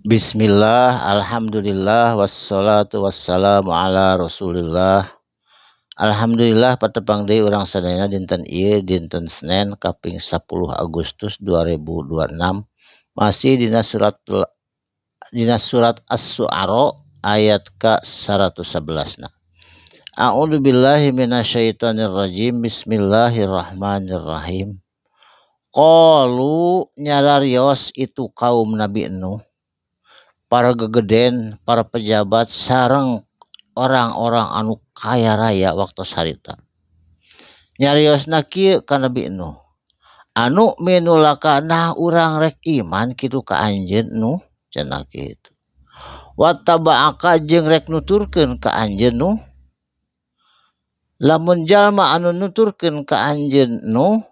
Bismillah, alhamdulillah, wassalatu wassalamu ala rasulillah. Alhamdulillah patepang deui urang sadayana dinten ieu dinten Senen kaping 10 Agustus 2026 masih dina surat Asy-Syu'ara ayat ka 111. A'udzu billahi minasyaitonir rajim. Bismillahirrahmanirrahim. Qalu nyararios itu kaum Nabi Nuh, para gegeden, para pejabat sareng orang-orang anu kaya raya waktu sarita. Nyariosna kieu ka Nabi Nuh. Anu minulaka nah urang rek iman kitu ka anjeun Nuh cenah kitu. Wattaba'aka jeung rek nuturkeun ka anjeun Nuh. Lamun jalma anu nuturkeun ka anjeun Nuh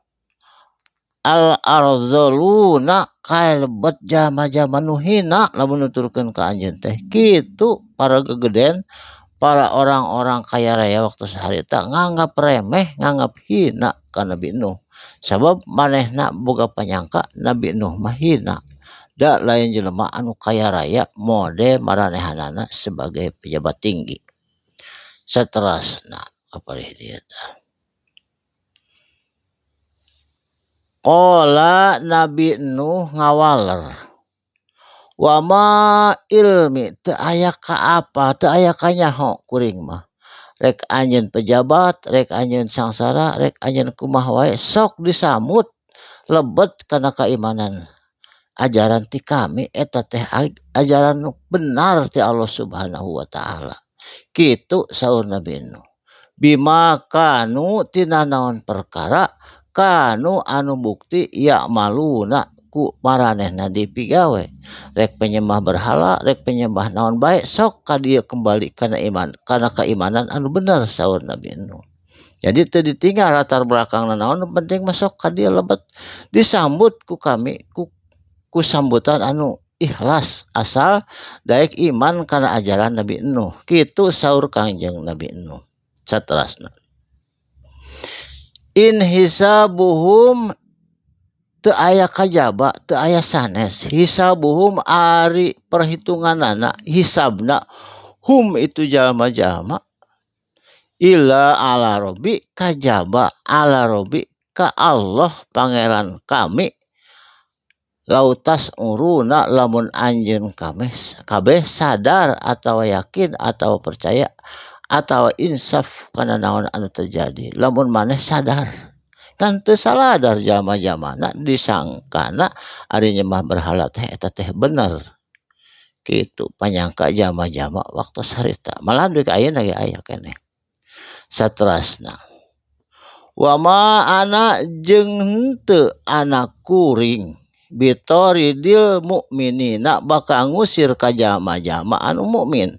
al-ardhaluna kalebet jama-jama nu hina lamun nuturkeun ka anjeun teh kitu. Para gegeden, para orang-orang kaya raya waktu saharita nganggap remeh, nganggap hina ka Nabi Nuh. Sabab manehna boga panyangka Nabi Nuh mah hina. Da lain jelema anu kaya raya mode maranehanana sebagai pejabat tinggi. Saterasna kaparih dieu tah. Qala Nabi Nuh ngawaler. Wa ma ilmi teu aya ka apa, teu aya ka nyaho kuring mah. Rek anjeun pejabat, rek anjeun sangsara, rek anjeun kumaha wae sok disambut lebet kana keimanan. Ajaran ti kami eta teh ajaran nu benar ti Allah Subhanahu wa taala. Kitu saur Nabi Nuh. Bima kanu tina naon perkara kanu anu bukti ya maluna ku maranehna dipigawe. Rek penyembah berhala, rek penyembah naon bae sok ka dieu kembali kana iman, kana keimanan anu bener saur Nabi Nuh. Jadi teu ditinggal latar belakangna naon, penting masuk ka dieu lebet disambut ku kami ku sambutan anu ikhlas asal daek iman kana ajaran Nabi Nuh. Kitu saur Kangjeng Nabi Nuh. Saterasna. In hisabuhum teu aya kajaba, teu aya sanes. Hisabuhum ari perhitunganana, hisabna hum itu jalma-jalma ila ala robbi kajaba ala robbi ka Allah pangeran kami. Lautas uruna lamun anjeun kabeh sadar atau yakin atau percaya atau insaf kana naon anu terjadi. Lamun maneh sadar kan teu saladar jama-jamana disangkana ari nyembah berhala teh eta teh bener. Kitu panyangka jama-jama waktu sarita. Malah deui ka ayeuna ge aya keneh. Saterasna. Wa ma ana jeung henteu ana kuring bitoridil mukminina bakal ngusir ka jama-jama anu mukmin.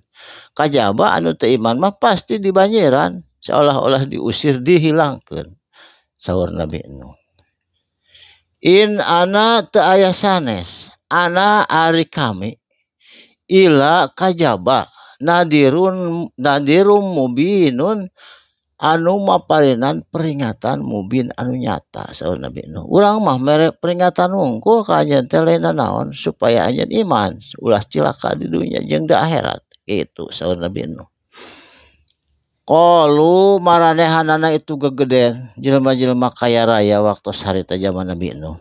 Kajaba anu teu iman mah pasti dibanyiran, seolah-olah diusir dihilangkeun. Saur Nabi Nuh. In ana teu aya sanes, ana ari kami ila kajaba nadirun mubinun anu maparinan peringatan mubin anu nyata saur Nabi Nuh. Urang mah mere peringatan hungkul ka anjeun teh lain naon supaya anjeun iman, ulah cilaka di dunia jeung di akhirat. Itu saur Nabi Nuh. Qalu maranehanana itu gegeden jelema-jelema kaya raya waktu sarita zaman Nabi Nuh.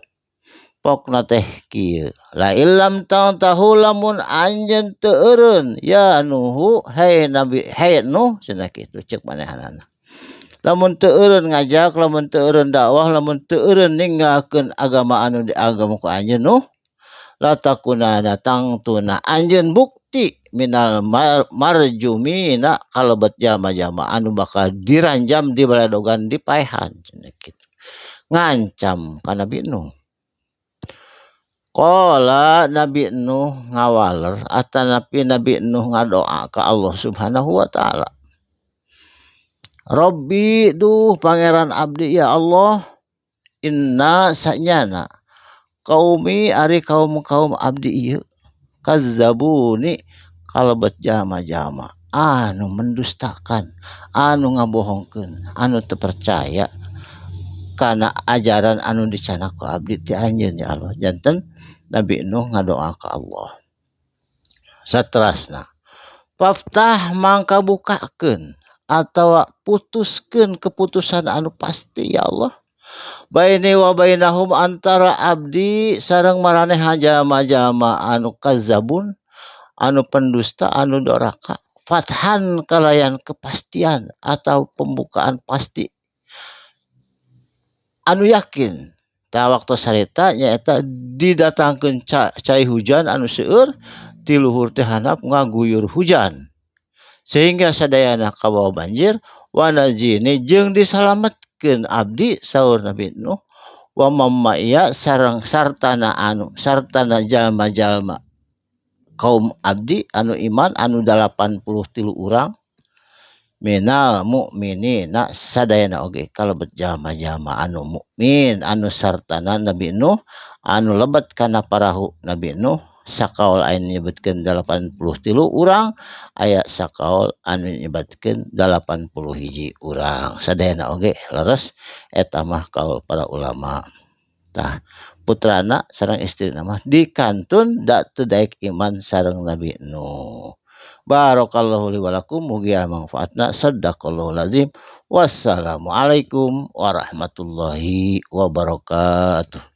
Pokna teh kieu, la illam tahu lamun anjeun teu eureun ya Nuhu hai Nabi hai Nuh cenah kitu ceuk manehanana. Lamun teu eureun ngajak, lamun teu eureun dakwah, lamun teu eureun ninggalkeun agama anu diagama ku anjeun Nuh, latakunana tangtuna anjeun bukti minal marjumina kalebet jama-jama anu bakal diranjam di baladogan dipaehan cenah kitu. Ngancam ka Nabi Nuh. Qala Nabi Nuh ngawaler atanapi Nabi Nuh ngadoa ka Allah Subhanahu wa taala. Rabbi duh pangeran abdi ya Allah, inna sanyana qaumi ari kaum abdi ieu kadzabuni kalebet jama-jama anu mendustakan, anu ngabohongkeun, anu teu percaya kana ajaran anu dicana ku abdi ti anjeun ya Allah. Janten Nabi Nuh ngadoa ka Allah. saterasna paftah mangka bukakeun atawa putuskeun keputusan anu pasti ya Allah baini wa bainahum antara abdi sareng maranehan jalma-jalma anu kadzabun anu pendusta anu doraka fathan kalayan kepastian atau pembukaan pasti anu yakin ta waktu sarita nyaeta didatangkeun cai hujan anu seueur ti luhur teh handap ngaguyur hujan sehingga sadayana kabawa banjir wa najini jeung disalametkeun abdi saur Nabi Nuh wa mammaiya sareng sartana jalma-jalma kaum abdi anu iman anu 83 urang minal mukminina sadayana oge kalebet jalma-jalma anu mukmin anu sartana Nabi Nuh anu lebet kana parahu Nabi Nuh sakaol anu nyebutkeun 83 urang aya sakaol anu nyebutkeun 81 urang sadayana oge leres eta mah kaul para ulama tah putrana sareng istrina mah dikantun da teu daek iman sareng Nabi Nuh. Barakallahu li wa lakum mugi manfaatna sadaqallahul azim. Wassalamualaikum warahmatullahi wabarakatuh.